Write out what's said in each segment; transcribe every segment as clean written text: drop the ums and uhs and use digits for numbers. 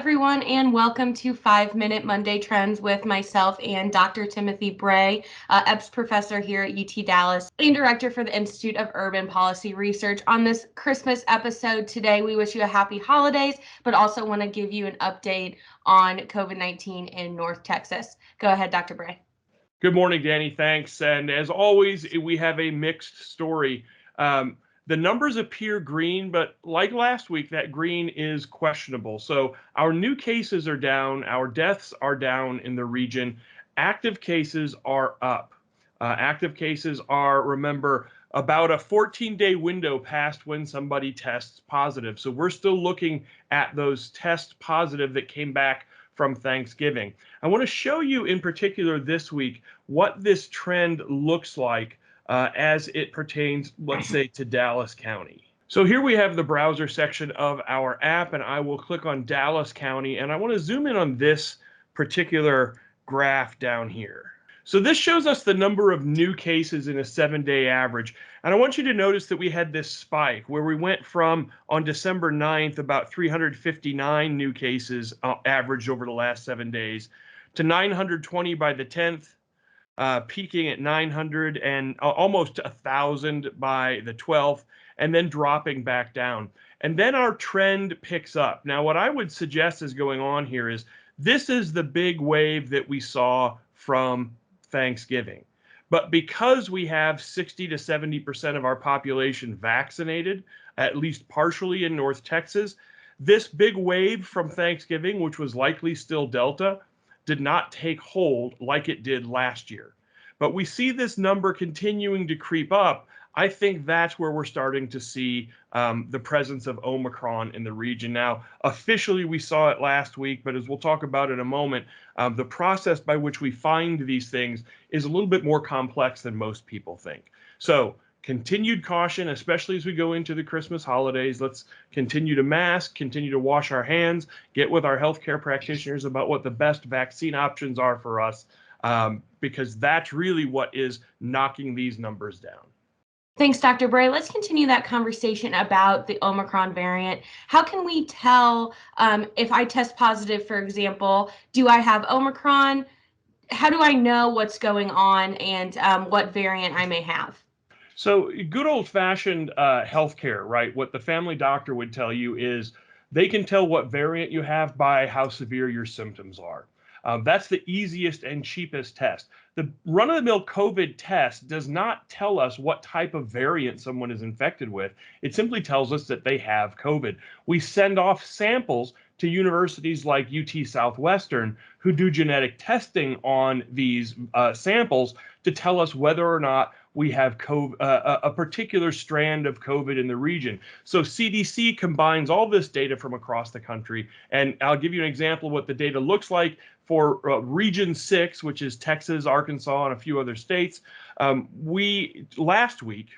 everyone, and welcome to 5-Minute Monday Trends with myself and Dr. Timothy Bray, EPPS professor here at UT Dallas and director for the Institute of Urban Policy Research. On this Christmas episode today, we wish you a happy holidays, but also want to give you an update on COVID-19 in North Texas. Go ahead, Dr. Bray. Good morning, Dani. Thanks. And as always, we have a mixed story. The numbers appear green, but like last week, that green is questionable. So our new cases are down, our deaths are down in the region. Active cases are up. Active cases are, remember, about a 14-day window past when somebody tests positive. So we're still looking at those test positive that came back from Thanksgiving. I want to show you in particular this week what this trend looks like as it pertains, let's say, to Dallas County. So here we have the browser section of our app, and I will click on Dallas County, and I want to zoom in on this particular graph down here. So this shows us the number of new cases in a 7-day average. And I want you to notice that we had this spike where we went from, on December 9th, about 359 new cases averaged over the last 7 days, to 920 by the 10th, peaking at 900 and almost 1,000 by the 12th, and then dropping back down. And then our trend picks up. Now, what I would suggest is going on here is this is the big wave that we saw from Thanksgiving. But because we have 60 to 70% of our population vaccinated, at least partially in North Texas, this big wave from Thanksgiving, which was likely still Delta, did not take hold like it did last year. But we see this number continuing to creep up. I think that's where we're starting to see the presence of Omicron in the region. Now, officially, we saw it last week, but as we'll talk about in a moment, the process by which we find these things is a little bit more complex than most people think. So continued caution, especially as we go into the Christmas holidays. Let's continue to mask, continue to wash our hands, get with our healthcare practitioners about what the best vaccine options are for us, because that's really what is knocking these numbers down. Thanks, Dr. Bray. Let's continue that conversation about the Omicron variant. How can we tell if I test positive, for example, do I have Omicron? How do I know what's going on and what variant I may have? So good old-fashioned healthcare, right? What the family doctor would tell you is they can tell what variant you have by how severe your symptoms are. That's the easiest and cheapest test. The run-of-the-mill COVID test does not tell us what type of variant someone is infected with. It simply tells us that they have COVID. We send off samples to universities like UT Southwestern, who do genetic testing on these samples to tell us whether or not we have COVID, a particular strand of COVID in the region. So CDC combines all this data from across the country, and I'll give you an example of what the data looks like for Region 6, which is Texas, Arkansas, and a few other states. Last week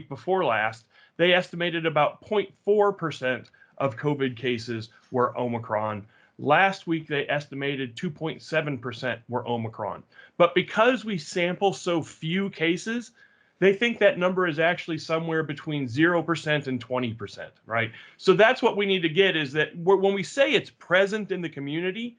before last, they estimated about 0.4% of COVID cases were Omicron. Last week, they estimated 2.7% were Omicron. But because we sample so few cases, they think that number is actually somewhere between 0% and 20%, right? So that's what we need to get, is that when we say it's present in the community,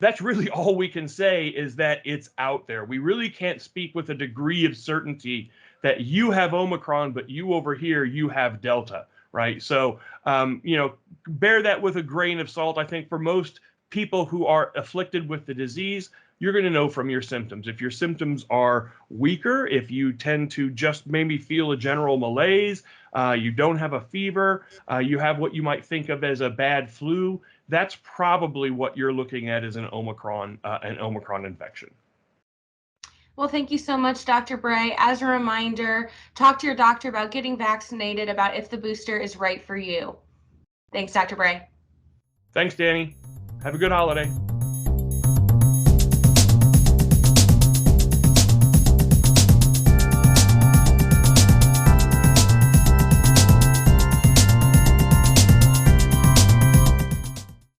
that's really all we can say, is that it's out there. We really can't speak with a degree of certainty that you have Omicron, but you over here, you have Delta. Right. So, bear that with a grain of salt. I think for most people who are afflicted with the disease, you're going to know from your symptoms. If your symptoms are weaker, if you tend to just maybe feel a general malaise, you don't have a fever, you have what you might think of as a bad flu, that's probably what you're looking at as an Omicron infection. Well, thank you so much, Dr. Bray. As a reminder, talk to your doctor about getting vaccinated, about if the booster is right for you. Thanks, Dr. Bray. Thanks, Dani. Have a good holiday.